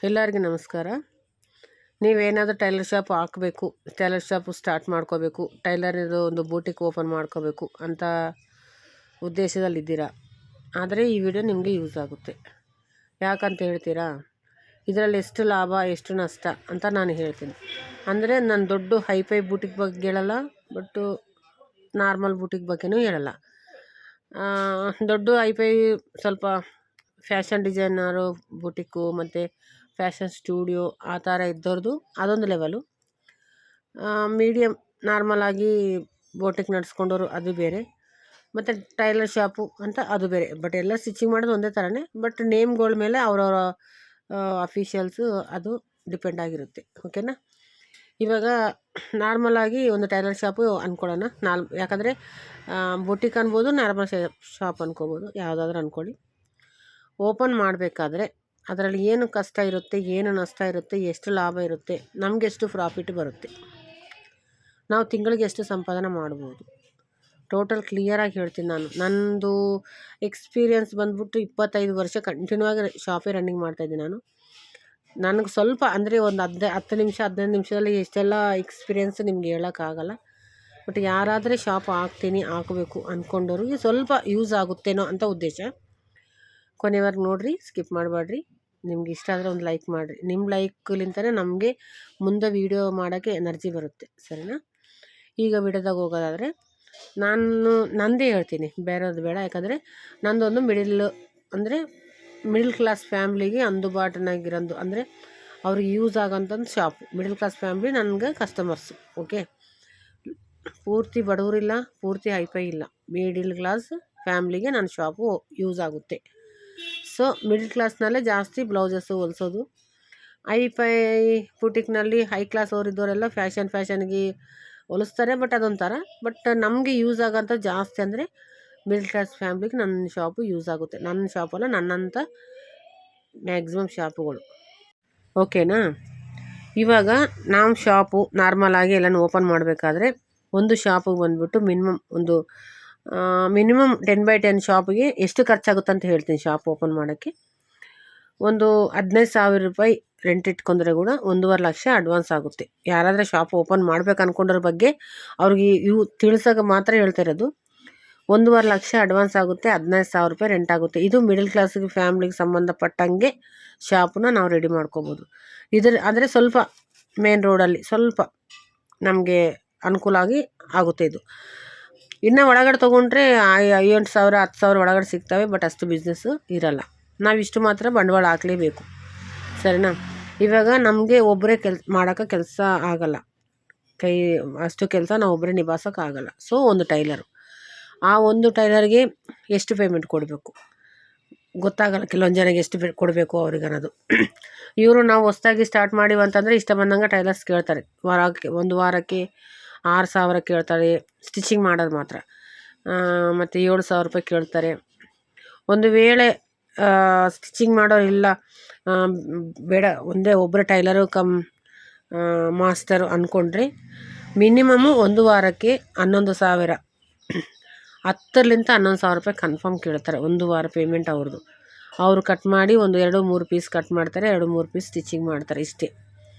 ಎಲ್ಲರಿಗೂ ನಮಸ್ಕಾರ. ನೀವೇನಾದರೂ ಟೈಲರ್ ಶಾಪ್ ಹಾಕಬೇಕು, ಟೈಲರ್ ಶಾಪು ಸ್ಟಾರ್ಟ್ ಮಾಡ್ಕೋಬೇಕು, ಟೈಲರಿದು ಒಂದು ಬೂಟಿಕ್ ಓಪನ್ ಮಾಡ್ಕೋಬೇಕು ಅಂತ ಉದ್ದೇಶದಲ್ಲಿದ್ದೀರಾ ಆದರೆ ಈ ವಿಡಿಯೋ ನಿಮಗೆ ಯೂಸ್ ಆಗುತ್ತೆ. ಯಾಕಂತ ಹೇಳ್ತೀರಾ, ಇದರಲ್ಲಿ ಎಷ್ಟು ಲಾಭ ಎಷ್ಟು ನಷ್ಟ ಅಂತ ನಾನು ಹೇಳ್ತೀನಿ. ಅಂದರೆ ನಾನು ದೊಡ್ಡ ಹೈಫೈ ಬೂಟಿಕ್ ಬಗ್ಗೆ ಹೇಳಲ್ಲ, ಬಟ್ ನಾರ್ಮಲ್ ಬೂಟಿಕ್ ಬಗ್ಗೆನೂ ಹೇಳಲ್ಲ. ದೊಡ್ಡ ಹೈಫೈ ಸ್ವಲ್ಪ ಫ್ಯಾಷನ್ ಡಿಸೈನರು ಬೂಟಿಕ್ಕು ಮತ್ತು ಫ್ಯಾಷನ್ ಸ್ಟುಡಿಯೋ ಆ ಥರ ಇದ್ದವ್ರದ್ದು ಅದೊಂದು ಲೆವೆಲು. ಮೀಡಿಯಮ್ ನಾರ್ಮಲಾಗಿ ಬೂಟಿಕ್ ನಡೆಸ್ಕೊಂಡವರು ಅದು ಬೇರೆ, ಮತ್ತು ಟೈಲರ್ ಶಾಪು ಅಂತ ಅದು ಬೇರೆ. ಬಟ್ ಎಲ್ಲ ಸ್ಟಿಚಿಂಗ್ ಮಾಡೋದು ಒಂದೇ ಥರನೇ, ಬಟ್ ನೇಮ್ಗಳ ಮೇಲೆ ಅವರವರ ಅಫಿಷಿಯಲ್ಸು ಅದು ಡಿಪೆಂಡ್ ಆಗಿರುತ್ತೆ. ಓಕೆನಾ. ಇವಾಗ ನಾರ್ಮಲಾಗಿ ಒಂದು ಟೈಲರ್ ಶಾಪು ಅಂದ್ಕೊಳ್ಳೋಣ. ಯಾಕಂದರೆ ಬುಟಿಕ್ ಅನ್ಬೋದು, ನಾರ್ಮಲ್ ಶಾಪ್ ಅನ್ಕೋಬೋದು, ಯಾವುದಾದ್ರೂ ಅಂದ್ಕೊಳ್ಳಿ. ಓಪನ್ ಮಾಡಬೇಕಾದ್ರೆ ಅದರಲ್ಲಿ ಏನು ಕಷ್ಟ ಇರುತ್ತೆ, ಏನು ನಷ್ಟ ಇರುತ್ತೆ, ಎಷ್ಟು ಲಾಭ ಇರುತ್ತೆ, ನಮಗೆ ಎಷ್ಟು ಪ್ರಾಫಿಟ್ ಬರುತ್ತೆ, ನಾವು ತಿಂಗಳಿಗೆ ಎಷ್ಟು ಸಂಪಾದನೆ ಮಾಡ್ಬೋದು, ಟೋಟಲ್ ಕ್ಲಿಯರಾಗಿ ಹೇಳ್ತೀನಿ. ನನ್ನದು ಎಕ್ಸ್ಪೀರಿಯನ್ಸ್ ಬಂದ್ಬಿಟ್ಟು 25 ವರ್ಷ ಕಂಟಿನ್ಯೂ ಆಗಿ ಶಾಪೇ ರನ್ನಿಂಗ್ ಮಾಡ್ತಾಯಿದ್ದೀನಿ ನಾನು. ನನಗೆ ಸ್ವಲ್ಪ ಅಂದರೆ ಒಂದು 10 ನಿಮಿಷ 15 ನಿಮಿಷದಲ್ಲಿ ಎಷ್ಟೆಲ್ಲ ಎಕ್ಸ್ಪೀರಿಯೆನ್ಸ್ ನಿಮ್ಗೆ ಹೇಳೋಕ್ಕಾಗಲ್ಲ. ಬಟ್ ಯಾರಾದರೆ ಶಾಪ್ ಹಾಕಬೇಕು ಅಂದ್ಕೊಂಡವ್ರಿಗೆ ಸ್ವಲ್ಪ ಯೂಸ್ ಆಗುತ್ತೇನೋ ಅಂತ ಉದ್ದೇಶ. ಕೊನೆವರೆಗೆ ನೋಡಿರಿ, ಸ್ಕಿಪ್ ಮಾಡಬೇಡ್ರಿ. ನಿಮ್ಗೆ ಇಷ್ಟ ಆದರೆ ಒಂದು ಲೈಕ್ ಮಾಡಿರಿ. ನಿಮ್ಮ ಲೈಕ್ಲಿಂತಲೇ ನಮಗೆ ಮುಂದೆ ವೀಡಿಯೋ ಮಾಡೋಕ್ಕೆ ಎನರ್ಜಿ ಬರುತ್ತೆ, ಸರಿನಾ. ಈಗ ವಿಡಿಯೋದಾಗ ಹೋಗೋದಾದರೆ ನಂದೇ ಹೇಳ್ತೀನಿ, ಬೇರೆಯವ್ರದ್ದು ಬೇಡ. ಯಾಕಂದರೆ ನಂದೊಂದು ಮಿಡಿಲ್ ಕ್ಲಾಸ್ ಫ್ಯಾಮ್ಲಿಗೆ ಅಂದುಬಾಟನಾಗಿರೋದು, ಅಂದರೆ ಅವ್ರಿಗೆ ಯೂಸ್ ಆಗೋಂಥದ್ದು ಶಾಪು. ಮಿಡಿಲ್ ಕ್ಲಾಸ್ ಫ್ಯಾಮ್ಲಿ ನನಗೆ ಕಸ್ಟಮರ್ಸು. ಓಕೆ, ಪೂರ್ತಿ ಬಡವರಿಲ್ಲ, ಪೂರ್ತಿ ಹೈಫೈ ಇಲ್ಲ, ಮಿಡಿಲ್ ಕ್ಲಾಸ್ ಫ್ಯಾಮ್ಲಿಗೆ ನನ್ನ ಶಾಪು ಯೂಸ್ ಆಗುತ್ತೆ. ಸೊ ಮಿಡಿಲ್ ಕ್ಲಾಸ್ನಲ್ಲೇ ಜಾಸ್ತಿ ಬ್ಲೌಸಸ್ಸು ಹೊಲಿಸೋದು. ಹೈಫೈ ಬುಟಿಕ್ನಲ್ಲಿ ಹೈ ಕ್ಲಾಸ್ ಅವರಿದ್ದವರೆಲ್ಲ ಫ್ಯಾಷನ್ಗೆ ಹೊಲಿಸ್ತಾರೆ, ಬಟ್ ಅದೊಂಥರ. ಬಟ್ ನಮಗೆ ಯೂಸ್ ಆಗೋಂಥ ಜಾಸ್ತಿ ಅಂದರೆ ಮಿಡಿಲ್ ಕ್ಲಾಸ್ ಫ್ಯಾಮ್ಲಿಗೆ ನನ್ನ ಶಾಪು ಯೂಸ್ ಆಗುತ್ತೆ. ನನ್ನ ಶಾಪಲ್ಲ, ನನ್ನಂಥ ಮ್ಯಾಕ್ಸಿಮಮ್ ಶಾಪುಗಳು. ಓಕೆನಾ. ಇವಾಗ ನಾವು ಶಾಪು ನಾರ್ಮಲಾಗಿ ಎಲ್ಲನೂ ಓಪನ್ ಮಾಡಬೇಕಾದ್ರೆ ಒಂದು ಶಾಪಿಗೆ ಬಂದುಬಿಟ್ಟು ಮಿನಿಮಮ್ 10x10 ಶಾಪಿಗೆ ಎಷ್ಟು ಖರ್ಚಾಗುತ್ತೆ ಅಂತ ಹೇಳ್ತೀನಿ. ಶಾಪ್ ಓಪನ್ ಮಾಡೋಕ್ಕೆ ಒಂದು 15,000 ರೂಪಾಯಿ ರೆಂಟ್ ಇಟ್ಕೊಂಡ್ರೆ ಕೂಡ 1.5 ಲಕ್ಷ ಅಡ್ವಾನ್ಸ್ ಆಗುತ್ತೆ. ಯಾರಾದರೂ ಶಾಪ್ ಓಪನ್ ಮಾಡ್ಬೇಕು ಅಂದ್ಕೊಂಡ್ರ ಬಗ್ಗೆ ಅವ್ರಿಗೆ ತಿಳಿಸೋಕೆ ಮಾತ್ರ ಹೇಳ್ತಾ ಇರೋದು. 1.5 ಲಕ್ಷ ಅಡ್ವಾನ್ಸ್ ಆಗುತ್ತೆ, 15,000 ರೂಪಾಯಿ ರೆಂಟ್ ಆಗುತ್ತೆ. ಇದು ಮಿಡಿಲ್ ಕ್ಲಾಸಿಗೆ ಫ್ಯಾಮ್ಲಿಗೆ ಸಂಬಂಧಪಟ್ಟಂಗೆ ಶಾಪನ್ನ ನಾವು ರೆಡಿ ಮಾಡ್ಕೋಬೋದು. ಅಂದರೆ ಸ್ವಲ್ಪ ಮೇನ್ ರೋಡಲ್ಲಿ ಸ್ವಲ್ಪ ನಮಗೆ ಅನುಕೂಲ ಆಗುತ್ತೆ ಇದು. ಇನ್ನು ಒಳಗಡೆ ತೊಗೊಂಡ್ರೆ 8,000 10,000 ಒಳಗಡೆ ಸಿಗ್ತವೆ, ಬಟ್ ಅಷ್ಟು ಬಿಸ್ನೆಸ್ಸು ಇರಲ್ಲ. ನಾವಿಷ್ಟು ಮಾತ್ರ ಬಂಡವಾಳ ಹಾಕಲೇಬೇಕು, ಸರಿನಾ. ಇವಾಗ ನಮಗೆ ಒಬ್ಬರೇ ಮಾಡೋಕ್ಕೆ ಕೆಲಸ ಆಗಲ್ಲ, ಅಷ್ಟು ಕೆಲಸ ನಾವು ಒಬ್ಬರೇ ನಿಭಾಯಿಸೋಕ್ಕಾಗಲ್ಲ. ಸೊ ಒಂದು ಟೈಲರು, ಆ ಒಂದು ಟೈಲರ್ಗೆ ಎಷ್ಟು ಪೇಮೆಂಟ್ ಕೊಡಬೇಕು ಗೊತ್ತಾಗಲ್ಲ ಕೆಲವೊಂದು ಜನಕ್ಕೆ. ಎಷ್ಟು ಕೊಡಬೇಕು ಅವ್ರಿಗೆ ಅನ್ನೋದು. ಇವರು ನಾವು ಹೊಸ್ದಾಗಿ ಸ್ಟಾರ್ಟ್ ಮಾಡಿವಿ ಅಂತಂದರೆ ಇಷ್ಟ ಬಂದಂಗೆ ಟೈಲರ್ಸ್ ಕೇಳ್ತಾರೆ. ಒಂದು ವಾರಕ್ಕೆ 6,000 ಕೇಳ್ತಾರೆ ಸ್ಟಿಚಿಂಗ್ ಮಾಡೋದು ಮಾತ್ರ, ಮತ್ತು 7,000 ರೂಪಾಯಿ ಕೇಳ್ತಾರೆ. ಒಂದು ವೇಳೆ ಸ್ಟಿಚಿಂಗ್ ಮಾಡೋರು ಇಲ್ಲ, ಬೇಡ ಒಬ್ಬರು ಟೈಲರು ಮಾಸ್ಟರು ಅಂದ್ಕೊಂಡ್ರೆ ಮಿನಿಮಮ್ಮು ಒಂದು ವಾರಕ್ಕೆ 11,000, 10ರಿಂದ 11,000 ರೂಪಾಯಿ ಕನ್ಫರ್ಮ್ ಕೇಳ್ತಾರೆ. ಒಂದು ವಾರ ಪೇಮೆಂಟ್ ಅವ್ರದ್ದು. ಅವರು ಕಟ್ ಮಾಡಿ ಒಂದು 2-3 ಪೀಸ್ ಕಟ್ ಮಾಡ್ತಾರೆ, 2-3 ಪೀಸ್ ಸ್ಟಿಚಿಂಗ್ ಮಾಡ್ತಾರೆ, ಇಷ್ಟೇ.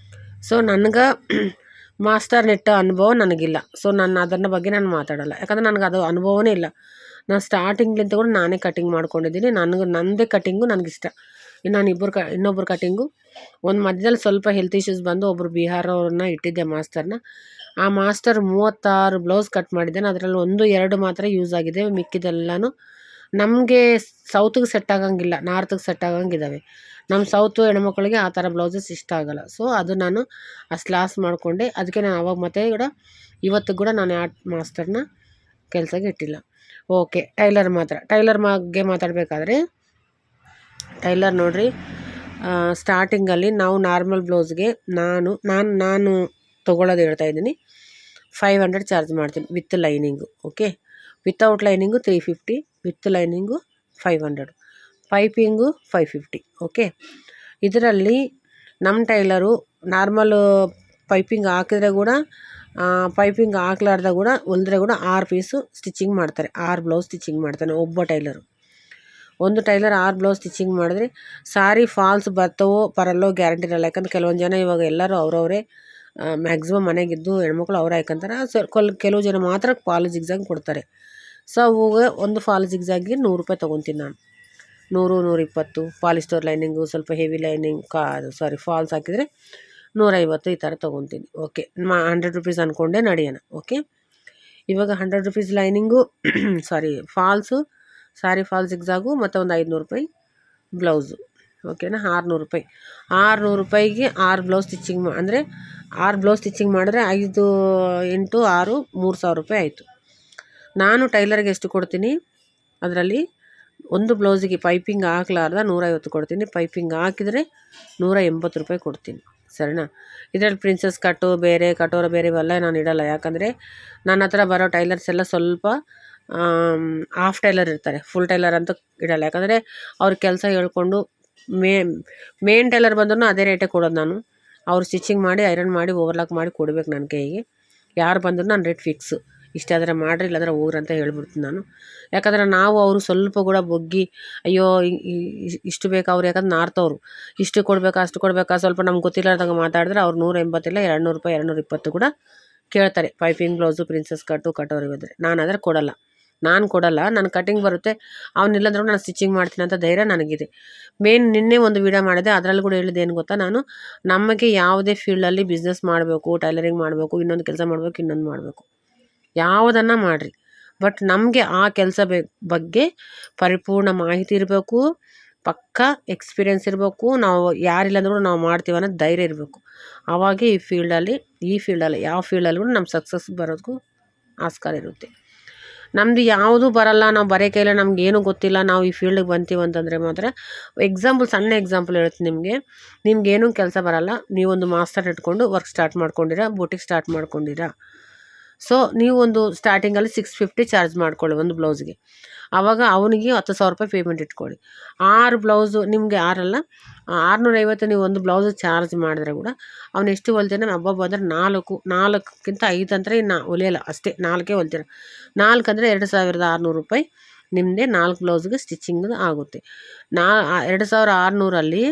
ಸೊ ನನಗೆ ಮಾಸ್ಟರ್ ನೆಟ್ಟ ಅನುಭವ ನನಗಿಲ್ಲ. ಸೊ ಅದರ ಬಗ್ಗೆ ನಾನು ಮಾತಾಡಲ್ಲ, ಯಾಕಂದರೆ ನನಗೆ ಅದು ಅನುಭವನೇ ಇಲ್ಲ. ನಾನು ಸ್ಟಾರ್ಟಿಂಗ್ಲಿಂದ ಕೂಡ ನಾನೇ ಕಟಿಂಗ್ ಮಾಡ್ಕೊಂಡಿದ್ದೀನಿ. ನನ್ನದೇ ಕಟಿಂಗು ನನಗಿಷ್ಟ. ಇನ್ನೊಬ್ಬರು ಕಟಿಂಗು ಒಂದು ಮಧ್ಯದಲ್ಲಿ ಸ್ವಲ್ಪ ಹೆಲ್ತ್ ಇಶ್ಯೂಸ್ ಬಂದು ಒಬ್ಬರು ಬಿಹಾರವ್ರನ್ನ ಇಟ್ಟಿದ್ದೆ ಮಾಸ್ಟರ್ನ. ಆ ಮಾಸ್ಟರ್ 36 ಬ್ಲೌಸ್ ಕಟ್ ಮಾಡಿದ್ದಾನೆ. ಅದರಲ್ಲಿ 1-2 ಮಾತ್ರ ಯೂಸ್ ಆಗಿದೆ, ಮಿಕ್ಕಿದೆಲ್ಲನೂ ನಮಗೆ ಸೌತ್ಗೆ ಸೆಟ್ ಆಗಂಗಿಲ್ಲ, ನಾರ್ತ್ಗೆ ಸೆಟ್ ಆಗಂಗಿದ್ದಾವೆ. ನಮ್ಮ ಸೌತು ಹೆಣ್ಮಕ್ಳಿಗೆ ಆ ಥರ ಬ್ಲೌಸಸ್ ಇಷ್ಟ ಆಗಲ್ಲ. ಸೊ ಅದು ನಾನು ಅಷ್ಟು ಲಾಸ್ ಮಾಡಿಕೊಂಡೆ. ಅದಕ್ಕೆ ನಾನು ಆವಾಗ ಮತ್ತೆ ಕೂಡ ಇವತ್ತು ಕೂಡ ನಾನು ಮಾಸ್ಟರ್ನ ಕೆಲಸಕ್ಕೆ ಇಟ್ಟಿಲ್ಲ. ಓಕೆ, ಟೈಲರ್ ಬಗ್ಗೆ ಮಾತಾಡಬೇಕಾದ್ರೆ ಟೈಲರ್ ನೋಡಿರಿ, ಸ್ಟಾರ್ಟಿಂಗಲ್ಲಿ ನಾವು ನಾರ್ಮಲ್ ಬ್ಲೌಸ್ಗೆ ನಾನು ತೊಗೊಳ್ಳೋದು ಹೇಳ್ತಾಯಿದ್ದೀನಿ. 500 ಚಾರ್ಜ್ ಮಾಡ್ತೀನಿ with lining. Okay, without lining 350, with lining 500, piping 550. Okay, ಇದರಲ್ಲಿ ನಮ್ಮ ಟೈಲರು ನಾರ್ಮಲು ಪೈಪಿಂಗ್ ಹಾಕಿದ್ರೆ ಕೂಡ ಪೈಪಿಂಗ್ ಹಾಕ್ಲಾರ್ದ ಕೂಡ ಹೊಲಿದ್ರೆ ಕೂಡ 6 ಪೀಸು ಸ್ಟಿಚಿಂಗ್ ಮಾಡ್ತಾರೆ, 6 ಬ್ಲೌಸ್ ಸ್ಟಿಚಿಂಗ್ ಮಾಡ್ತಾನೆ ಒಬ್ಬ ಟೈಲರು. ಒಂದು ಟೈಲರ್ 6 ಬ್ಲೌಸ್ ಸ್ಟಿಚಿಂಗ್ ಮಾಡಿದ್ರೆ ಸಾರಿ ಫಾಲ್ಸ್ ಬರ್ತವೋ ಬರಲ್ಲೋ ಗ್ಯಾರಂಟಿ ಇರಲ್ಲ. ಯಾಕಂದ್ರೆ ಕೆಲವೊಂದು ಜನ ಇವಾಗ ಎಲ್ಲರೂ ಅವರವರೇ ಮ್ಯಾಕ್ಸಿಮಮ್ ಮನೆಗಿದ್ದು ಹೆಣ್ಮಕ್ಳು ಅವರೇ ಹಾಯ್ಕೊಂತಾರೆ. ಕೆಲವು ಜನ ಮಾತ್ರ ಫಾಲ್ ಜಿಗ್ಜಾಗ್ ಕೊಡ್ತಾರೆ. ಸೊ ಅವಾಗ ಒಂದು ಫಾಲ್ ಜಿಗ್ಜಾಗ್ಗೆ 100 ರೂಪಾಯಿ ತೊಗೊತೀನಿ ನಾನು. 100, 120 ಪಾಲಿಸ್ಟರ್ ಲೈನಿಂಗು, ಸ್ವಲ್ಪ ಹೆವಿ ಲೈನಿಂಗ್ ಫಾಲ್ಸ್ ಹಾಕಿದರೆ 150 ಈ ಥರ ತೊಗೊತೀನಿ. ಓಕೆ, 100 ರುಪೀಸ್ ಅಂದ್ಕೊಂಡೆ ನಡೆಯೋಣ. ಓಕೆ, ಇವಾಗ 100 ರುಪೀಸ್ ಲೈನಿಂಗು ಫಾಲ್ಸು, ಸಾರಿ ಫಾಲ್ಸ್ ಜಿಗ್ಜಾಗು ಮತ್ತು ಒಂದು 500 ರೂಪಾಯಿ ಬ್ಲೌಸು. ಓಕೆನಾ, 600 ರೂಪಾಯಿ. 600 ರೂಪಾಯಿಗೆ 6 ಬ್ಲೌಸ್ ಸ್ಟಿಚಿಂಗ್ ಅಂದರೆ 6 ಬ್ಲೌಸ್ ಸ್ಟಿಚಿಂಗ್ ಮಾಡಿದ್ರೆ 5 × 6 3000 ರೂಪಾಯಿ ಆಯಿತು. ನಾನು ಟೈಲರ್ಗೆ ಎಷ್ಟು ಕೊಡ್ತೀನಿ ಅದರಲ್ಲಿ, ಒಂದು ಬ್ಲೌಸಿಗೆ ಪೈಪಿಂಗ್ ಹಾಕ್ಲಾರ್ದ 150 ಕೊಡ್ತೀನಿ. ಪೈಪಿಂಗ್ ಹಾಕಿದರೆ 180 ರೂಪಾಯಿ ಕೊಡ್ತೀನಿ. ಸರಿನಾ? ಇದರಲ್ಲಿ ಪ್ರಿನ್ಸಸ್ ಕಟ್ಟು ಬೇರೆ, ಕಟೋರ ಬೇರೆ ಇವೆಲ್ಲ ನಾನು ಇಡಲ್ಲ. ಯಾಕಂದರೆ ನನ್ನ ಹತ್ರ ಬರೋ ಟೈಲರ್ಸ್ ಎಲ್ಲ ಸ್ವಲ್ಪ ಹಾಫ್ ಟೈಲರ್ ಇರ್ತಾರೆ, ಫುಲ್ ಟೈಲರ್ ಅಂತ ಇಡಲ್ಲ. ಯಾಕಂದರೆ ಅವ್ರ ಕೆಲಸ ಹೇಳ್ಕೊಂಡು ಮೇನ್ ಟೈಲರ್ ಬಂದ್ರೂ ಅದೇ ರೇಟೇ ಕೊಡೋದು ನಾನು. ಅವ್ರು ಸ್ಟಿಚಿಂಗ್ ಮಾಡಿ ಐರನ್ ಮಾಡಿ ಓವರ್ಲಾಕ್ ಮಾಡಿ ಕೊಡಬೇಕು ನನ್ನ ಕೈಗೆ. ಯಾರು ಬಂದರೂ ನಾನು ರೇಟ್ ಫಿಕ್ಸು, ಇಷ್ಟಾದರೆ ಮಾಡಿರಿ ಇಲ್ಲಾಂದರೆ ಹೋಗ್ರಿ ಅಂತ ಹೇಳ್ಬಿಡ್ತೀನಿ ನಾನು. ಯಾಕಂದರೆ ನಾವು ಅವರು ಸ್ವಲ್ಪ ಕೂಡ ಬೊಗ್ಗಿ ಅಯ್ಯೋ ಇಷ್ಟು ಬೇಕಾ ಅವ್ರು, ಯಾಕಂದ್ರೆ ನಾರ್ತವ್ರು ಇಷ್ಟು ಕೊಡಬೇಕಾ ಅಷ್ಟು ಕೊಡಬೇಕಾ ಸ್ವಲ್ಪ ನಮ್ಗೆ ಗೊತ್ತಿಲ್ಲಾರ್ದಂಗೆ ಮಾತಾಡಿದ್ರೆ ಅವ್ರು 180 ಇಲ್ಲ 200 ರೂಪಾಯಿ 220 ಕೂಡ ಕೇಳ್ತಾರೆ. ಪೈಪಿಂಗ್ ಬ್ಲೌಸು, ಪ್ರಿನ್ಸಸ್ ಕಟ್ಟು, ಕಟೋರಿ ಬಂದರೆ ನಾನು ಕೊಡಲ್ಲ. ನಾನು ಕಟಿಂಗ್ ಬರುತ್ತೆ, ಅವನಿಲ್ಲಂದ್ರೂ ನಾನು ಸ್ಟಿಚಿಂಗ್ ಮಾಡ್ತೀನಿ ಅಂತ ಧೈರ್ಯ ನನಗಿದೆ. ನಿನ್ನೆ ಒಂದು ವಿಡಿಯೋ ಮಾಡಿದೆ, ಅದರಲ್ಲಿ ಕೂಡ ಹೇಳಿದೆ ಏನು ಗೊತ್ತಾ, ನಾನು ನಮಗೆ ಯಾವುದೇ ಫೀಲ್ಡಲ್ಲಿ ಬಿಸ್ನೆಸ್ ಮಾಡಬೇಕು, ಟೈಲರಿಂಗ್ ಮಾಡಬೇಕು, ಇನ್ನೊಂದು ಕೆಲಸ ಮಾಡಬೇಕು, ಇನ್ನೊಂದು ಮಾಡಬೇಕು, ಯಾವುದನ್ನು ಮಾಡಿರಿ, ಬಟ್ ನಮಗೆ ಆ ಕೆಲಸ ಬಗ್ಗೆ ಪರಿಪೂರ್ಣ ಮಾಹಿತಿ ಇರಬೇಕು, ಪಕ್ಕಾ ಎಕ್ಸ್ಪೀರಿಯೆನ್ಸ್ ಇರಬೇಕು. ನಾವು ಯಾರಿಲ್ಲಂದ್ರೂ ನಾವು ಮಾಡ್ತೀವಿ ಅನ್ನೋದು ಧೈರ್ಯ ಇರಬೇಕು. ಆವಾಗ ಈ ಫೀಲ್ಡಲ್ಲಿ ಯಾವ ಫೀಲ್ಡಲ್ಲಿ ಕೂಡ ನಮ್ಮ ಸಕ್ಸಸ್ ಬರೋದಕ್ಕೂ ಆಸ್ಕಾರ ಇರುತ್ತೆ. ನಮ್ಮದು ಯಾವುದೂ ಬರಲ್ಲ, ನಾವು ಬರೀ ಕೈಲ ನಮಗೇನು ಗೊತ್ತಿಲ್ಲ, ನಾವು ಈ ಫೀಲ್ಡಿಗೆ ಬಂತೀವಿ ಅಂತಂದರೆ ಮಾತ್ರ ಸಣ್ಣ ಎಕ್ಸಾಂಪಲ್ ಹೇಳ್ತೀನಿ ನಿಮ್ಗೇನು ಕೆಲಸ ಬರಲ್ಲ, ನೀವೊಂದು ಮಾಸ್ಟರ್ ಇಟ್ಕೊಂಡು ವರ್ಕ್ ಸ್ಟಾರ್ಟ್ ಮಾಡ್ಕೊಂಡಿರಾ, ಬುಟಿಕ್ ಸ್ಟಾರ್ಟ್ ಮಾಡ್ಕೊಂಡಿರಾ. ಸೊ ನೀವು ಒಂದು ಸ್ಟಾರ್ಟಿಂಗಲ್ಲಿ 650 ಚಾರ್ಜ್ ಮಾಡ್ಕೊಳ್ಳಿ ಒಂದು ಬ್ಲೌಸ್ಗೆ. ಆವಾಗ ಅವನಿಗೆ 10,000 ರೂಪಾಯಿ ಪೇಮೆಂಟ್ ಇಟ್ಕೊಳ್ಳಿ. 6 ಬ್ಲೌಸು ನಿಮಗೆ 6 650 ನೀವು ಒಂದು ಬ್ಲೌಸ್ ಚಾರ್ಜ್ ಮಾಡಿದ್ರೆ ಕೂಡ ಅವ್ನು ಎಷ್ಟು ಹೊಲ್ತಾನೆ, ಹಬ್ಬ ಅಂದರೆ 4ಕ್ಕಿಂತ 5 ಅಂದರೆ ಇನ್ನು ಹೊಲಿಯಲ್ಲ, ಅಷ್ಟೇ 4 ಹೊಲ್ತೀರ. 4 ಅಂದರೆ 2600 ರೂಪಾಯಿ ನಿಮ್ಮದೇ 4 ಬ್ಲೌಸ್ಗೆ ಸ್ಟಿಚಿಂಗ್ ಆಗುತ್ತೆ. 2600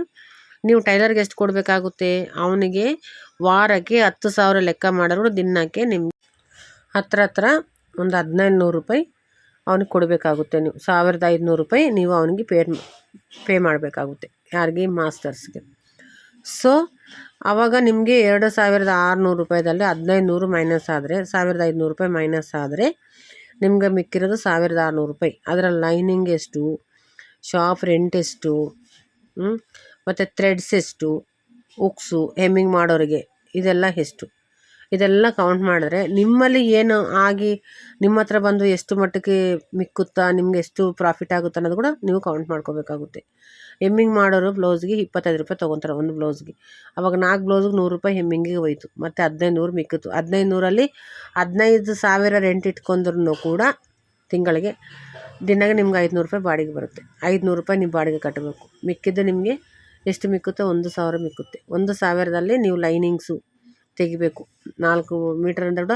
ನೀವು ಟೈಲರ್ಗೆ ಎಷ್ಟು ಕೊಡಬೇಕಾಗುತ್ತೆ, ಅವನಿಗೆ ವಾರಕ್ಕೆ 10,000 ಲೆಕ್ಕ ಮಾಡಿದ್ರು ದಿನಕ್ಕೆ ನಿಮ್ಗೆ ಹತ್ರ ಒಂದು 1500 ರೂಪಾಯಿ ಅವನಿಗೆ ಕೊಡಬೇಕಾಗುತ್ತೆ. ನೀವು 1500 ರೂಪಾಯಿ ನೀವು ಅವನಿಗೆ ಪೇ ಮಾಡಬೇಕಾಗುತ್ತೆ, ಯಾರಿಗೆ, ಮಾಸ್ಟರ್ಸ್ಗೆ. ಸೊ ಆವಾಗ ನಿಮಗೆ 2600 ರೂಪಾಯಿದಲ್ಲಿ 1500 ಮೈನಸ್ ಆದರೆ 1500 ರೂಪಾಯಿ ಮೈನಸ್ ಆದರೆ ನಿಮ್ಗೆ ಮಿಕ್ಕಿರೋದು 1600 ರೂಪಾಯಿ. ಅದರಲ್ಲಿ ಲೈನಿಂಗ್ ಎಷ್ಟು, ಶಾಪ್ ರೆಂಟ್ ಎಷ್ಟು, ಮತ್ತು ಥ್ರೆಡ್ಸ್ ಎಷ್ಟು, ಉಕ್ಸು ಹೆಮ್ಮಿಂಗ್ ಮಾಡೋರಿಗೆ ಇದೆಲ್ಲ ಎಷ್ಟು, ಇದೆಲ್ಲ ಕೌಂಟ್ ಮಾಡಿದ್ರೆ ನಿಮ್ಮಲ್ಲಿ ಏನು ಆಗಿ ನಿಮ್ಮ ಹತ್ರ ಬಂದು ಎಷ್ಟು ಮಟ್ಟಕ್ಕೆ ಮಿಕ್ಕುತ್ತಾ, ನಿಮ್ಗೆ ಎಷ್ಟು ಪ್ರಾಫಿಟ್ ಆಗುತ್ತೆ ಅನ್ನೋದು ಕೂಡ ನೀವು ಕೌಂಟ್ ಮಾಡ್ಕೋಬೇಕಾಗುತ್ತೆ. ಹೆಮ್ಮಿಂಗ್ ಮಾಡೋರು ಬ್ಲೌಸ್ಗೆ 25 ರೂಪಾಯಿ ತೊಗೊತಾರೆ ಒಂದು ಬ್ಲೌಸ್ಗೆ. ಆವಾಗ 4 ಬ್ಲೌಸ್ಗೆ 100 ರೂಪಾಯಿ ಹೆಮ್ಮಿಂಗಿಗೆ ಹೋಯ್ತು, ಮತ್ತು 1500 ಮಿಕ್ಕಿತ್ತು. 1500ರಲ್ಲಿ 15,000 ರೆಂಟ್ ಇಟ್ಕೊಂಡ್ರೂ ಕೂಡ ತಿಂಗಳಿಗೆ ದಿನಕ್ಕೆ ನಿಮ್ಗೆ 500 ರೂಪಾಯಿ ಬಾಡಿಗೆ ಬರುತ್ತೆ. 500 ರೂಪಾಯಿ ನೀವು ಬಾಡಿಗೆ ಕಟ್ಟಬೇಕು. ಮಿಕ್ಕಿದ್ದು ನಿಮಗೆ ಎಷ್ಟು ಮಿಕ್ಕುತ್ತೆ, 1000 ಮಿಕ್ಕುತ್ತೆ. 1000ದಲ್ಲಿ ನೀವು ಲೈನಿಂಗ್ಸು ತೆಗಿಬೇಕು. 4 ಮೀಟರ್ ಅಂದರೆ ಕೂಡ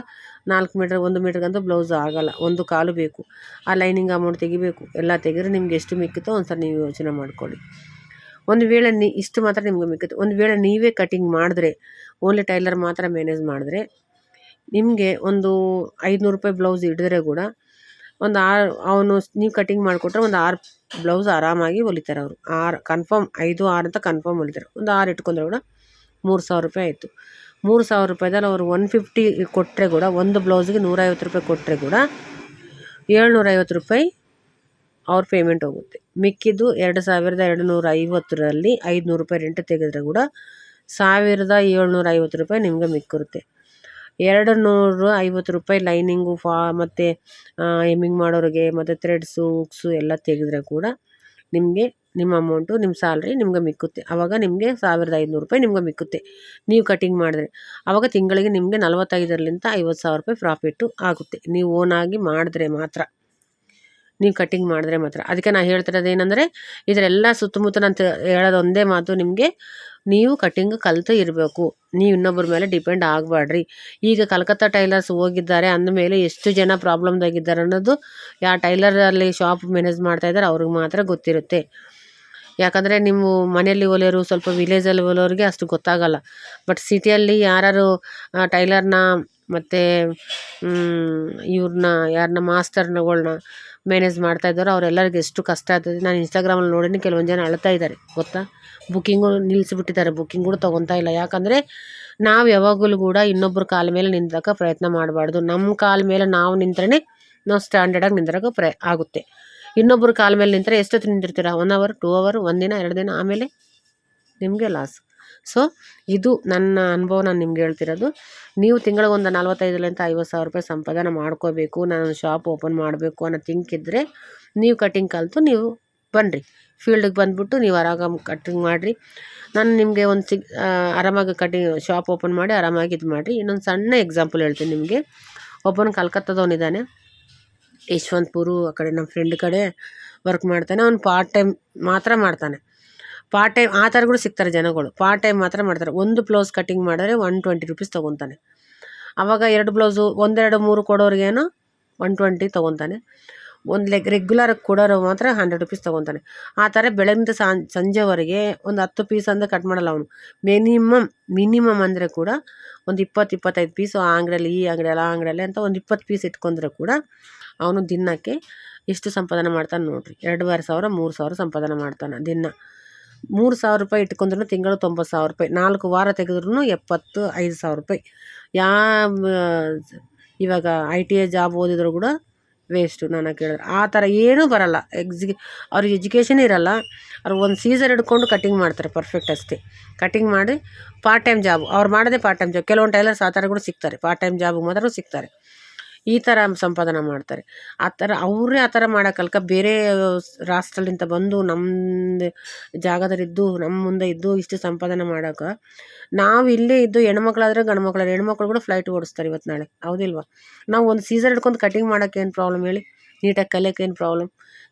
4 ಮೀಟರ್ 1 ಮೀಟ್ರಿಗಂತೂ ಬ್ಲೌಸ್ ಆಗೋಲ್ಲ, 1 ಕಾಲು ಬೇಕು. ಆ ಲೈನಿಂಗ್ ಅಮೌಂಟ್ ತೆಗಿಬೇಕು. ಎಲ್ಲ ತೆಗೆದ್ರೆ ನಿಮ್ಗೆ ಎಷ್ಟು ಮಿಕ್ಕುತ್ತೋ ಒಂದು ಸಲ ನೀವು ಯೋಚನೆ ಮಾಡ್ಕೊಳ್ಳಿ. ಒಂದು ವೇಳೆ ಇಷ್ಟು ಮಾತ್ರ ನಿಮ್ಗೆ ಮಿಕ್ಕುತ್ತೆ. ಒಂದು ವೇಳೆ ನೀವೇ ಕಟಿಂಗ್ ಮಾಡಿದ್ರೆ, ಓನ್ಲಿ ಟೈಲರ್ ಮಾತ್ರ ಮ್ಯಾನೇಜ್ ಮಾಡಿದ್ರೆ, ನಿಮಗೆ ಒಂದು 500 ರೂಪಾಯಿ ಬ್ಲೌಸ್ ಹಿಡಿದ್ರೆ ಕೂಡ ಒಂದು ಅವನು ನೀವು ಕಟಿಂಗ್ ಮಾಡಿಕೊಟ್ರೆ ಒಂದು 6 ಬ್ಲೌಸ್ ಆರಾಮಾಗಿ ಹೊಲಿತಾರೆ ಅವರು. 6 ಕನ್ಫರ್ಮ್, 5, 6 ಅಂತ ಕನ್ಫರ್ಮ್ ಹೊಲಿತಾರೆ. ಒಂದು 6 ಇಟ್ಕೊಂಡ್ರೆ ಕೂಡ 3000 ರೂಪಾಯಿ ಆಯಿತು. 3000 ರೂಪಾಯಿದಲ್ಲಿ ಅವರು 150 ಕೊಟ್ಟರೆ ಕೂಡ, ಒಂದು ಬ್ಲೌಸ್ಗೆ 150 ರೂಪಾಯಿ ಕೊಟ್ಟರೆ ಕೂಡ 750 ರೂಪಾಯಿ ಅವ್ರ ಪೇಮೆಂಟ್ ಹೋಗುತ್ತೆ. ಮಿಕ್ಕಿದ್ದು 2250ರಲ್ಲಿ 500 ರೂಪಾಯಿ ರೆಂಟ್ ತೆಗೆದ್ರೆ ಕೂಡ 1750 ರೂಪಾಯಿ ನಿಮ್ಗೆ ಮಿಕ್ಕಿರುತ್ತೆ. 250 ರೂಪಾಯಿ ಲೈನಿಂಗು ಮತ್ತು ಹೆಮ್ಮಿಂಗ್ ಮಾಡೋರಿಗೆ ಮತ್ತು ಥ್ರೆಡ್ಸು ಉಕ್ಸು ಎಲ್ಲ ತೆಗೆದ್ರೆ ಕೂಡ ನಿಮಗೆ ನಿಮ್ಮ ಅಮೌಂಟು, ನಿಮ್ಮ ಸ್ಯಾಲ್ರಿ ನಿಮ್ಗೆ ಮಿಕ್ಕುತ್ತೆ. ಆವಾಗ ನಿಮಗೆ 1500 ರೂಪಾಯಿ ನಿಮ್ಗೆ ಮಿಕ್ಕುತ್ತೆ ನೀವು ಕಟಿಂಗ್ ಮಾಡಿದ್ರೆ. ಆವಾಗ ತಿಂಗಳಿಗೆ ನಿಮಗೆ 45ರಿಂದ 50,000 ರೂಪಾಯಿ ಪ್ರಾಫಿಟ್ಟು ಆಗುತ್ತೆ, ನೀವು ಓನಾಗಿ ಮಾಡಿದ್ರೆ ಮಾತ್ರ, ನೀವು ಕಟಿಂಗ್ ಮಾಡಿದ್ರೆ ಮಾತ್ರ. ಅದಕ್ಕೆ ನಾನು ಹೇಳ್ತಿರೋದು ಏನಂದರೆ, ಇದರೆಲ್ಲ ಸುತ್ತಮುತ್ತ ನಾನು ಹೇಳೋದು ಒಂದೇ ಮಾತು, ನಿಮಗೆ ನೀವು ಕಟಿಂಗ್ ಕಲಿತು ಇರಬೇಕು. ನೀವು ಇನ್ನೊಬ್ಬರ ಮೇಲೆ ಡಿಪೆಂಡ್ ಆಗಬೇಡ್ರಿ. ಈಗ ಕಲ್ಕತ್ತಾ ಟೈಲರ್ಸ್ ಹೋಗಿದ್ದಾರೆ ಅಂದಮೇಲೆ ಎಷ್ಟು ಜನ ಪ್ರಾಬ್ಲಮ್ದಾಗಿದ್ದಾರೆ ಅನ್ನೋದು ಯಾವ ಟೈಲರಲ್ಲಿ ಶಾಪ್ ಮ್ಯಾನೇಜ್ ಮಾಡ್ತಾಯಿದ್ದಾರೆ ಅವ್ರಿಗೆ ಮಾತ್ರ ಗೊತ್ತಿರುತ್ತೆ. ಯಾಕಂದರೆ ನೀವು ಮನೆಯಲ್ಲಿ ಹೊಲಿಯೋರು ಸ್ವಲ್ಪ ವಿಲೇಜಲ್ಲಿ ಹೊಲಿಯೋರಿಗೆ ಅಷ್ಟು ಗೊತ್ತಾಗಲ್ಲ. ಬಟ್ ಸಿಟಿಯಲ್ಲಿ ಯಾರು ಟೈಲರ್ನ ಮತ್ತು ಇವ್ರನ್ನ ಯಾರನ್ನ ಮಾಸ್ತರ್ಗಳನ್ನ ಮ್ಯಾನೇಜ್ ಮಾಡ್ತಾಯಿದ್ದಾರೋ ಅವರೆಲ್ಲರಿಗೆ ಎಷ್ಟು ಕಷ್ಟ ಆಗ್ತದೆ. ನಾನು ಇನ್ಸ್ಟಾಗ್ರಾಮಲ್ಲಿ ನೋಡಿನಿ, ಕೆಲವೊಂದು ಜನ ಅಳ್ತಾ ಇದ್ದಾರೆ ಗೊತ್ತಾ. ಬುಕ್ಕಿಂಗು ನಿಲ್ಲಿಸಿಬಿಟ್ಟಿದ್ದಾರೆ, ಬುಕ್ಕಿಂಗ್ ಕೂಡ ತೊಗೊತಾ ಇಲ್ಲ. ಯಾಕಂದರೆ ನಾವು ಯಾವಾಗಲೂ ಕೂಡ ಇನ್ನೊಬ್ಬರ ಕಾಲ ಮೇಲೆ ನಿಂತಕ್ಕೆ ಪ್ರಯತ್ನ ಮಾಡಬಾರ್ದು. ನಮ್ಮ ಕಾಲ ಮೇಲೆ ನಾವು ನಿಂತರೆ ನಾವು ಸ್ಟ್ಯಾಂಡರ್ಡಾಗಿ ನಿಂದ್ರಕ್ಕೆ ಆಗುತ್ತೆ. ಇನ್ನೊಬ್ಬರ ಕಾಲ ಮೇಲೆ ನಿಂತರೆ ಎಷ್ಟೊತ್ತು ನಿಂತಿರ್ತೀರ? 1 ಅವರ್, 2 ಅವರ್, 1 ದಿನ 2 ದಿನ, ಆಮೇಲೆ ನಿಮಗೆ ಲಾಸ್. ಸೊ ಇದು ನನ್ನ ಅನುಭವ, ನಾನು ನಿಮ್ಗೆ ಹೇಳ್ತಿರೋದು. ನೀವು ತಿಂಗಳಿಗೆ ಒಂದು 45,000-50,000 ರೂಪಾಯಿ ಸಂಪಾದನೆ ಮಾಡ್ಕೋಬೇಕು, ನಾನು ಶಾಪ್ ಓಪನ್ ಮಾಡಬೇಕು ಅನ್ನೋ ಥಿಂಕ್ ಇದ್ದರೆ ನೀವು ಕಟಿಂಗ್ ಕಲಿತು ನೀವು ಬನ್ನಿರಿ. ಫೀಲ್ಡಿಗೆ ಬಂದುಬಿಟ್ಟು ನೀವು ಆರಾಮಾಗಿ ಕಟಿಂಗ್ ಮಾಡಿರಿ. ನಾನು ನಿಮಗೆ ಒಂದು ಆರಾಮಾಗಿ ಕಟಿಂಗ್ ಶಾಪ್ ಓಪನ್ ಮಾಡಿ ಆರಾಮಾಗಿ ಇದು ಮಾಡಿರಿ. ಇನ್ನೊಂದು ಸಣ್ಣ ಎಕ್ಸಾಂಪಲ್ ಹೇಳ್ತೀನಿ ನಿಮಗೆ. ಒಬ್ಬನು ಕಲ್ಕತ್ತಾದವನಿದ್ದಾನೆ, ಯಶವಂತಪುರ ಆ ಕಡೆ ನಮ್ಮ ಫ್ರೆಂಡ್ ಕಡೆ ವರ್ಕ್ ಮಾಡ್ತಾನೆ. ಅವ್ನು ಪಾರ್ಟ್ ಟೈಮ್ ಮಾತ್ರ ಮಾಡ್ತಾನೆ. ಪಾರ್ಟ್ ಟೈಮ್ ಆ ಥರ ಕೂಡ ಸಿಗ್ತಾರೆ ಜನಗಳು. ಪಾರ್ಟ್ ಟೈಮ್ ಮಾತ್ರ ಮಾಡ್ತಾರೆ. ಒಂದು ಬ್ಲೌಸ್ ಕಟಿಂಗ್ ಮಾಡಿದ್ರೆ 120 ರೂಪೀಸ್ ತೊಗೊತಾನೆ. ಆವಾಗ 2 ಬ್ಲೌಸು 1, 2, 3 ಕೊಡೋರಿಗೇನೋ 120 ತೊಗೊತಾನೆ. ಒಂದು ರೆಗ್ಯುಲರ್ ಕೊಡೋರು ಮಾತ್ರ 100 ರೂಪೀಸ್ ತೊಗೊತಾನೆ. ಆ ಥರ ಬೆಳಗಿಂದ ಸಂಜೆವರೆಗೆ ಒಂದು 10 ಪೀಸ್ ಅಂದರೆ ಕಟ್ ಮಾಡಲ್ಲ ಅವನು. ಮಿನಿಮಮ್ ಅಂದರೆ ಕೂಡ ಒಂದು 20-25 ಪೀಸು ಆ ಅಂಗಡಿಯಲ್ಲಿ, ಈ ಅಂಗಡಿಯಲ್ಲಿ, ಆ ಅಂಗಡಿಯಲ್ಲಿ ಅಂತ ಒಂದು 20 ಪೀಸ್ ಇಟ್ಕೊಂಡ್ರೆ ಕೂಡ ಅವನು ದಿನಕ್ಕೆ ಎಷ್ಟು ಸಂಪಾದನೆ ಮಾಡ್ತಾನೆ ನೋಡಿರಿ. 2,500 3,000 ಸಂಪಾದನೆ ಮಾಡ್ತಾನೆ ದಿನ. 3,000 ರೂಪಾಯಿ ಇಟ್ಕೊಂಡ್ರೂ ತಿಂಗಳು 90,000 ರೂಪಾಯಿ. 4 ವಾರ ತೆಗೆದ್ರೂ 75,000 ರೂಪಾಯಿ. ಇವಾಗ ITA ಜಾಬ್ ಓದಿದ್ರು ಕೂಡ ವೇಸ್ಟು. ನಾನು ಕೇಳಿದ್ರೆ ಆ ಥರ ಏನೂ ಬರಲ್ಲ. ಅವ್ರಿಗೆ ಎಜುಕೇಷನ್ ಇರಲ್ಲ. ಅವ್ರು ಒಂದು ಸೀಸರ್ ಹಿಡ್ಕೊಂಡು ಕಟಿಂಗ್ ಮಾಡ್ತಾರೆ ಪರ್ಫೆಕ್ಟ್ ಅಷ್ಟೇ. ಕಟಿಂಗ್ ಮಾಡಿ ಪಾರ್ಟ್ ಟೈಮ್ ಜಾಬ್ ಅವ್ರು ಮಾಡೋದೇ ಪಾರ್ಟ್ ಟೈಮ್ ಜಾಬ್. ಕೆಲವೊಂದು ಟೈಲರ್ಸ್ ಆ ಥರ ಕೂಡ ಸಿಗ್ತಾರೆ, ಪಾರ್ಟ್ ಟೈಮ್ ಜಾಬ್ ಮಾತ್ರ ಸಿಗ್ತಾರೆ. ಈ ಥರ ಸಂಪಾದನೆ ಮಾಡ್ತಾರೆ. ಆ ಥರ ಅವರೇ ಆ ಥರ ಮಾಡೋಕ್ಕಲ್ಕ ಬೇರೆ ರಾಷ್ಟ್ರದಿಂದ ಬಂದು ನಮ್ಮ ಜಾಗದಲ್ಲಿದ್ದು ನಮ್ಮ ಮುಂದೆ ಇದ್ದು ಇಷ್ಟು ಸಂಪಾದನೆ ಮಾಡೋಕೆ ನಾವು ಇಲ್ಲೇ ಇದ್ದು ಹೆಣ್ಮಕ್ಳಾದರೆ ಗಂಡ್ಮಕ್ಳಾದ್ರೆ ಹೆಣ್ಮಕ್ಳು ಕೂಡ ಫ್ಲೈಟ್ ಓಡಿಸ್ತಾರೆ ಇವತ್ತು ನಾಳೆ, ಹೌದಿಲ್ವಾ? ನಾವು ಒಂದು ಸೀಸರ್ ಹಿಡ್ಕೊಂಡು ಕಟಿಂಗ್ ಮಾಡೋಕ್ಕೆ ಏನು ಪ್ರಾಬ್ಲಮ್ ಹೇಳಿ? ನೀಟಾಗಿ ಕಲಿಯೋಕೆ ಏನು ಪ್ರಾಬ್ಲಮ್?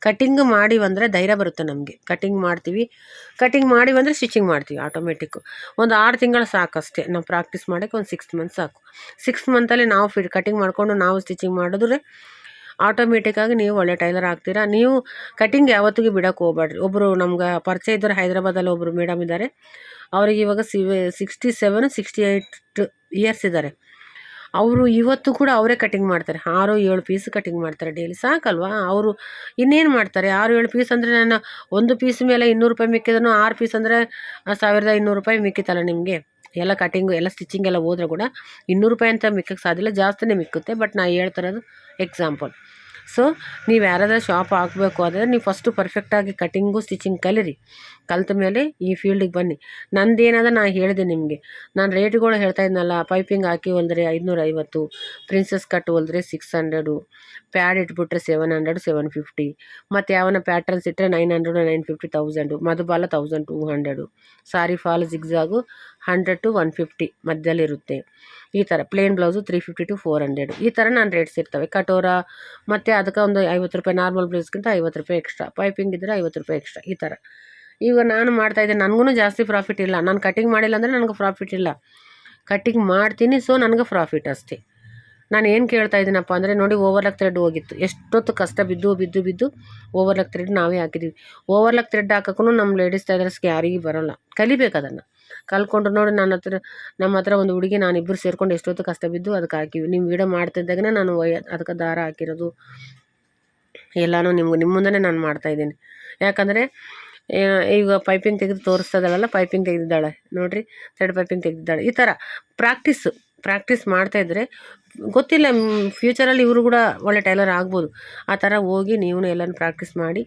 ಕಟಿಂಗ್ ಮಾಡಿವಂದರೆ ಧೈರ್ಯ ಬರುತ್ತೆ ನಮಗೆ. ಕಟಿಂಗ್ ಮಾಡ್ತೀವಿ, ಕಟಿಂಗ್ ಮಾಡಿವಂದರೆ ಸ್ಟಿಚಿಂಗ್ ಮಾಡ್ತೀವಿ ಆಟೋಮೆಟಿಕ್ಕು. ಒಂದು 6 ತಿಂಗಳು ಸಾಕಷ್ಟೇ ನಾವು ಪ್ರಾಕ್ಟೀಸ್ ಮಾಡೋಕ್ಕೆ. ಒಂದು 6 ಮಂತ್ ಸಾಕು. 6 ಮಂತಲ್ಲಿ ನಾವು ಕಟಿಂಗ್ ಮಾಡಿಕೊಂಡು ನಾವು ಸ್ಟಿಚಿಂಗ್ ಮಾಡಿದ್ರೆ ಆಟೋಮೆಟಿಕ್ಕಾಗಿ ನೀವು ಒಳ್ಳೆ ಟೈಲರ್ ಆಗ್ತೀರಾ. ನೀವು ಕಟಿಂಗ್ ಯಾವತ್ತಿಗೂ ಬಿಡೋಕ್ಕೆ ಹೋಗ್ಬೇಡ್ರಿ. ಒಬ್ಬರು ನಮ್ಗೆ ಪರಿಚಯ ಇದ್ದಾರೆ, ಹೈದರಾಬಾದಲ್ಲಿ ಒಬ್ಬರು ಮೇಡಮ್ ಇದ್ದಾರೆ. ಅವರಿಗೆ ಇವಾಗ 67-68 ಇಯರ್ಸ್ ಇದ್ದಾರೆ. ಅವರು ಇವತ್ತು ಕೂಡ ಅವರೇ ಕಟಿಂಗ್ ಮಾಡ್ತಾರೆ. 6-7 ಪೀಸ್ ಕಟಿಂಗ್ ಮಾಡ್ತಾರೆ ಡೈಲಿ. ಸಾಕಲ್ವಾ? ಅವರು ಇನ್ನೇನು ಮಾಡ್ತಾರೆ? 6-7 ಪೀಸ್ ಅಂದರೆ ನಾನು ಒಂದು ಪೀಸ್ ಮೇಲೆ 200 ರೂಪಾಯಿ ಮಿಕ್ಕಿದ್ರು, 6 ಪೀಸ್ ಅಂದರೆ 1,200 ರೂಪಾಯಿ ಮಿಕ್ಕಿತಲ್ಲ ನಿಮಗೆ. ಎಲ್ಲ ಕಟಿಂಗು ಎಲ್ಲ ಸ್ಟಿಚಿಂಗ್ ಎಲ್ಲ ಹೋದ್ರೆ ಕೂಡ 200 ರೂಪಾಯಿ ಅಂತ ಮಿಕ್ಕಕ್ಕೆ ಸಾಧ್ಯ ಇಲ್ಲ, ಜಾಸ್ತಿನೇ ಮಿಕ್ಕುತ್ತೆ. ಬಟ್ ನಾನು ಹೇಳ್ತಿರೋದು ಎಕ್ಸಾಂಪಲ್. ಸೊ ನೀವು ಯಾರಾದರೂ ಶಾಪ್ ಹಾಕಬೇಕು ಆದರೆ ನೀವು ಫಸ್ಟು ಪರ್ಫೆಕ್ಟಾಗಿ ಕಟಿಂಗು ಸ್ಟಿಚಿಂಗ್ ಕಲೀರಿ. ಕಲಿತ ಮೇಲೆ ಈ ಫೀಲ್ಡಿಗೆ ಬನ್ನಿ. ನಂದೇನಾದ ನಾನು ಹೇಳಿದೆ ನಿಮಗೆ. ನಾನು ರೇಟ್ಗಳು ಹೇಳ್ತಾ ಇದ್ನಲ್ಲ, ಪೈಪಿಂಗ್ ಹಾಕಿ ಹೊಲಿದ್ರೆ 550, ಪ್ರಿನ್ಸಸ್ ಕಟ್ ಹೊಲಿದ್ರೆ 600, ಪ್ಯಾಡ್ ಇಟ್ಬಿಟ್ರೆ 700, 750, ಮತ್ತು ಯಾವನ ಪ್ಯಾಟ್ರನ್ಸ್ ಇಟ್ಟರೆ 900, 950, 1000, ಮಧುಬಾಲ 1200, ಸಾರಿ ಫಾಲ್ ಜಿಗ್ಜಾಗು 100 to 150 ಮಧ್ಯದಲ್ಲಿರುತ್ತೆ. ಈ ಥರ ಪ್ಲೇನ್ ಬ್ಲೌಸು 350 to 400. ಈ ಥರ ನಾನು ರೇಟ್ಸ್ ಇರ್ತವೆ. ಕಟೋರ ಮತ್ತು ಅದಕ್ಕೆ ಒಂದು 50 ರೂಪಾಯಿ, ನಾರ್ಮಲ್ ಬ್ಲೌಸ್ಗಿಂತ 50 ರೂಪಾಯಿ ಎಕ್ಸ್ಟ್ರಾ, ಪೈಪಿಂಗ್ ಇದ್ದರೆ 50 ರೂಪಾಯಿ ಎಕ್ಸ್ಟ್ರಾ. ಈ ಥರ ಈಗ ನಾನು ಮಾಡ್ತಾಯಿದ್ದೆ. ನನಗೂ ಜಾಸ್ತಿ ಪ್ರಾಫಿಟ್ ಇಲ್ಲ. ನಾನು ಕಟಿಂಗ್ ಮಾಡಿಲ್ಲ ಅಂದರೆ ನನಗೆ ಪ್ರಾಫಿಟ್ ಇಲ್ಲ. ಕಟಿಂಗ್ ಮಾಡ್ತೀನಿ, ಸೊ ನನಗೆ ಪ್ರಾಫಿಟ್ ಅಷ್ಟೇ. ನಾನು ಏನು ಕೇಳ್ತಾ ಇದ್ದೀನಪ್ಪ ಅಂದರೆ ನೋಡಿ, ಓವರ್ಲಾಕ್ ಥ್ರೆಡ್ ಹೋಗಿತ್ತು. ಎಷ್ಟೊತ್ತು ಕಷ್ಟ ಬಿದ್ದು ಓವರ್ಲಾಕ್ ಥ್ರೆಡ್ ನಾವೇ ಹಾಕಿದ್ದೀವಿ. ಓವರ್ಲಾಕ್ ಥ್ರೆಡ್ ಹಾಕೋಕ್ಕೂ ನಮ್ಮ ಲೇಡೀಸ್ ಟೈಲರ್ಸ್ಗೆ ಯಾರಿಗೂ ಬರೋಲ್ಲ. ಕಲಿಬೇಕು ಅದನ್ನು. ಕಲ್ತ್ಕೊಂಡ್ರು ನೋಡಿ. ನಮ್ಮ ಹತ್ರ ಒಂದು ಹುಡುಗಿ ನಾನಿಬ್ಬರು ಸೇರ್ಕೊಂಡು ಎಷ್ಟೊತ್ತು ಕಷ್ಟ ಬಿದ್ದು ಅದಕ್ಕೆ ಹಾಕಿವಿ. ನೀವು ವೀಡಿಯೋ ಮಾಡ್ತಿದ್ದಾಗನೇ ನಾನು ಅದಕ್ಕೆ ದಾರ ಹಾಕಿರೋದು ಎಲ್ಲನೂ ನಿಮ್ಮ ಮುಂದೆ ನಾನು ಮಾಡ್ತಾಯಿದ್ದೀನಿ. ಯಾಕಂದರೆ ಈಗ ಪೈಪಿಂಗ್ ತೆಗೆದು ತೋರಿಸ್ತಾ ಇದ್ದಾಳಲ್ಲ, ಪೈಪಿಂಗ್ ತೆಗೆದಿದ್ದಾಳೆ ನೋಡಿರಿ, ಥ್ರೆಡ್ ಪೈಪಿಂಗ್ ತೆಗೆದಿದ್ದಾಳೆ. ಈ ಥರ ಪ್ರಾಕ್ಟೀಸ್ ಮಾಡ್ತಾಯಿದ್ರೆ ಗೊತ್ತಿಲ್ಲ, ಫ್ಯೂಚರಲ್ಲಿ ಇವರು ಕೂಡ ಒಳ್ಳೆ ಟೈಲರ್ ಆಗ್ಬೋದು. ಆ ಥರ ಹೋಗಿ ನೀವು ಎಲ್ಲನೂ ಪ್ರಾಕ್ಟೀಸ್ ಮಾಡಿ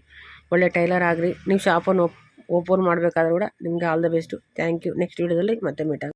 ಒಳ್ಳೆ ಟೈಲರ್ ಆಗಿರಿ. ನೀವು ಶಾಪನ್ನು ಓಪನ್ ಮಾಡಬೇಕಾದ್ರೂ ಕೂಡ ನಿಮಗೆ all the best. Thank you. Next ವೀಡಿಯೋದಲ್ಲಿ ಮತ್ತೆ ಮೀಟ್ ಆಗೋಣ.